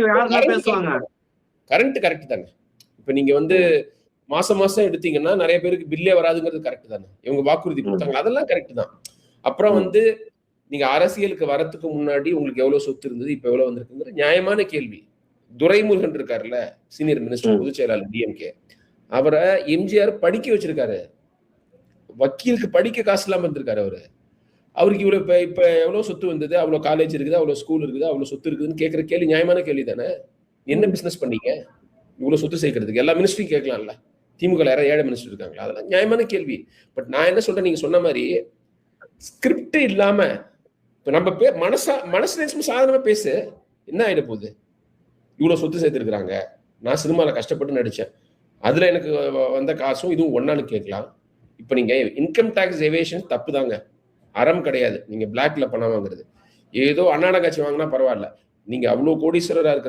யாருதான் பேசுவாங்க. கரெக்ட் தானே. இப்ப நீங்க வந்து மாசம் மாசம் எடுத்தீங்கன்னா நிறைய பேருக்கு பில்லே வராதுங்கிறது கரெக்ட் தானே. இவங்க வாக்குறுதி கொடுத்தாங்க, அதெல்லாம் கரெக்ட் தான். அப்புறம் வந்து நீங்க அரசியலுக்கு வரத்துக்கு முன்னாடி உங்களுக்கு எவ்வளவு சொத்து இருந்தது, இப்ப எவ்வளவு வந்திருக்குங்கிறது நியாயமான கேள்வி. துரைமுருகன் இருக்காருல்ல, சீனியர் மினிஸ்டர், பொதுச் செயலாளர் டிஎம்கே, அவரை எம்ஜிஆர் படிக்க வச்சிருக்காரு. வக்கீலுக்கு படிக்க காசு இல்லாம இருந்திருக்காரு அவரு. அவருக்கு இவ்வளவு இப்ப எவ்வளவு சொத்து வந்தது, அவ்வளவு காலேஜ் இருக்குது, அவ்வளவு ஸ்கூல் இருக்குது, அவ்வளவு சொத்து இருக்குதுன்னு கேட்கிற கேள்வி நியாயமான கேள்வி தானே. என்ன பிசினஸ் பண்ணீங்க இவ்வளவு சொத்து சேர்க்கறதுக்கு? எல்லா மினிஸ்ட்ரியும் கேட்கலாம்ல. திமுக யாராவது ஏழை மினிஸ்டர் இருக்காங்களா? அதெல்லாம் நியாயமான கேள்வி. பட் நான் என்ன சொல்றேன், நீங்க சொன்ன மாதிரி ஸ்கிரிப்ட் இல்லாம இப்ப நம்ம மனசு சாதாரணமா பேசு, என்ன ஆயிட போகுது? இவ்வளவு சொத்து சேர்த்திருக்கிறாங்க, நான் சினிமால கஷ்டப்பட்டு நடிச்சேன், அதுல எனக்கு வந்த காசும் இதுவும் ஒன்னான்னு கேட்கலாம். இப்ப நீங்க இன்கம் டாக்ஸ் எவேஷன் தப்பு தாங்க, அறம் கிடையாது. நீங்க பிளாக்ல பணம் வாங்குறது. ஏதோ அண்ணாட காட்சி வாங்கினா பரவாயில்ல, நீங்க அவ்வளவு கோடீஸ்வரரா இருக்கிற